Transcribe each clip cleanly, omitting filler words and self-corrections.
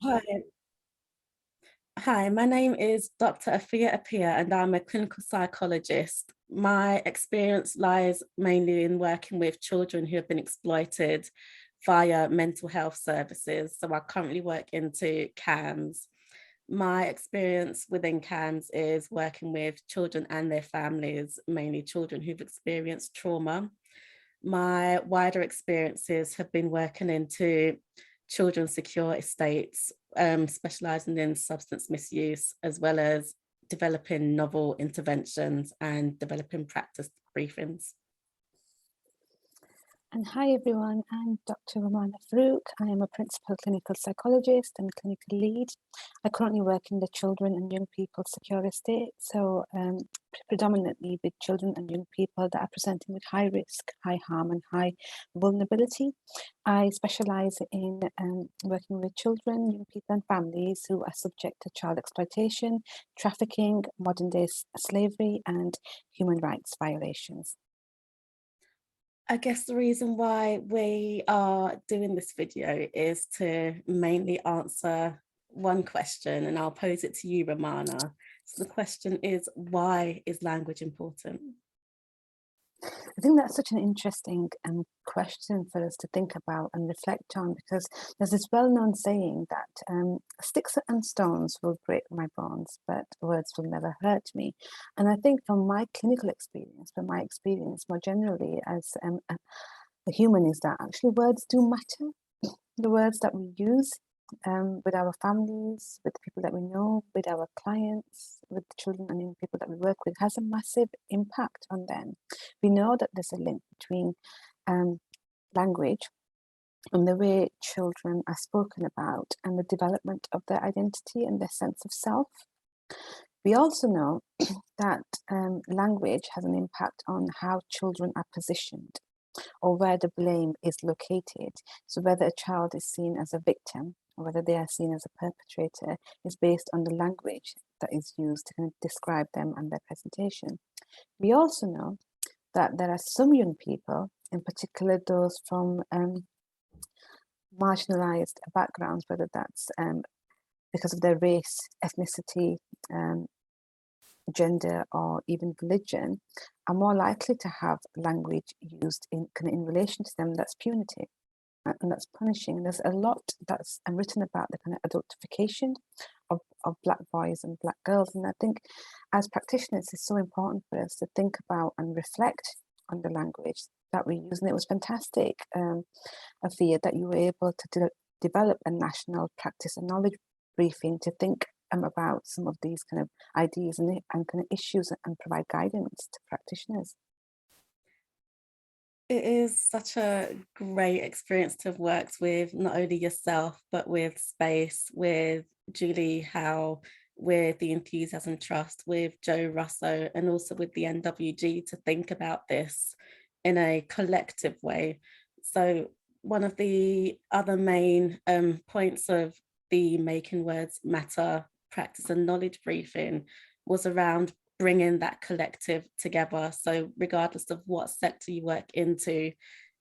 Hi, my name is Dr. Appiah, and I'm a clinical psychologist. My experience lies mainly in working with children who have been exploited via mental health services. So I currently work into CAMS. My experience within CAMS is working with children and their families, mainly children who've experienced trauma. My wider experiences have been working into children's secure estates, specializing in substance misuse, as well as developing novel interventions and developing practice briefings. And hi everyone, I'm Dr. Romana Farooq. I am a principal clinical psychologist and clinical lead. I currently work in the children and young people secure estate, so predominantly with children and young people that are presenting with high risk, high harm and high vulnerability. I specialise in working with children, young people and families who are subject to child exploitation, trafficking, modern day slavery and human rights violations. I guess the reason why we are doing this video is to mainly answer one question, and I'll pose it to you, Romana. So the question is, why is language important? I think that's such an interesting question for us to think about and reflect on, because there's this well-known saying that sticks and stones will break my bones, but words will never hurt me. And I think from my clinical experience, from my experience more generally as a human, is that actually words do matter. The words that we use with our families, with the people that we know, with our clients, with the children and young people that we work with, has a massive impact on them. We know that there's a link between language and the way children are spoken about and the development of their identity and their sense of self. We also know that language has an impact on how children are positioned or where the blame is located. So whether a child is seen as a victim or whether they are seen as a perpetrator is based on the language that is used to kind of describe them and their presentation. We also know that there are some young people, in particular those from marginalized backgrounds, whether that's because of their race, ethnicity, gender, or even religion, are more likely to have language used in relation to them that's punitive and that's punishing. There's a lot that's written about the kind of adultification of Black boys and Black girls, and I think as practitioners it's so important for us to think about and reflect on the language that we use. And it was fantastic, Afia, that you were able to develop a national practice and knowledge briefing to think about some of these kind of ideas and kind of issues and provide guidance to practitioners. It is such a great experience to have worked with not only yourself, but with Space, with Julie Howe, with the Enthusiasm Trust, with Joe Russo, and also with the NWG to think about this in a collective way. So one of the other main points of the Making Words Matter practice and knowledge briefing was around bringing that collective together. So regardless of what sector you work into,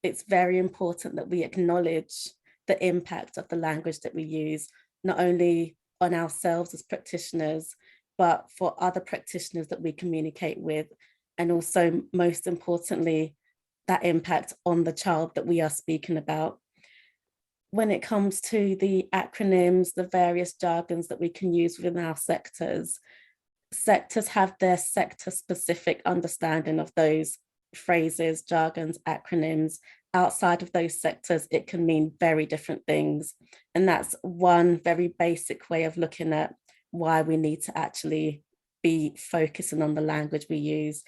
it's very important that we acknowledge the impact of the language that we use, not only on ourselves as practitioners, but for other practitioners that we communicate with. And also, most importantly, that impact on the child that we are speaking about. When it comes to the acronyms, the various jargons that we can use within our sectors have their sector specific understanding of those phrases, jargons, acronyms. Outside of those sectors, it can mean very different things. And that's one very basic way of looking at why we need to actually be focusing on the language we use.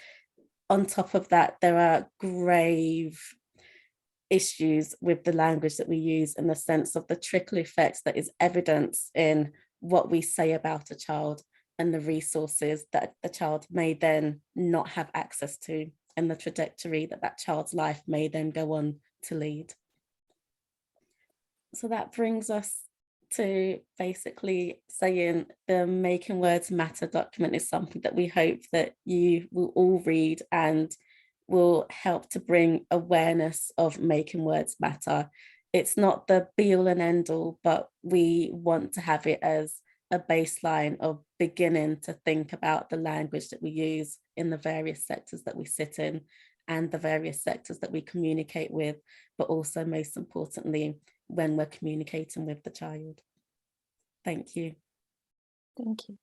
On top of that, there are grave issues with the language that we use in the sense of the trickle effects that is evidence in what we say about a child and the resources that the child may then not have access to, and the trajectory that that child's life may then go on to lead. So that brings us to basically saying the Making Words Matter document is something that we hope that you will all read and will help to bring awareness of making words matter. it's not the be all and end all, but we want to have it as a baseline of beginning to think about the language that we use in the various sectors that we sit in and the various sectors that we communicate with, but also most importantly, when we're communicating with the child. Thank you. Thank you.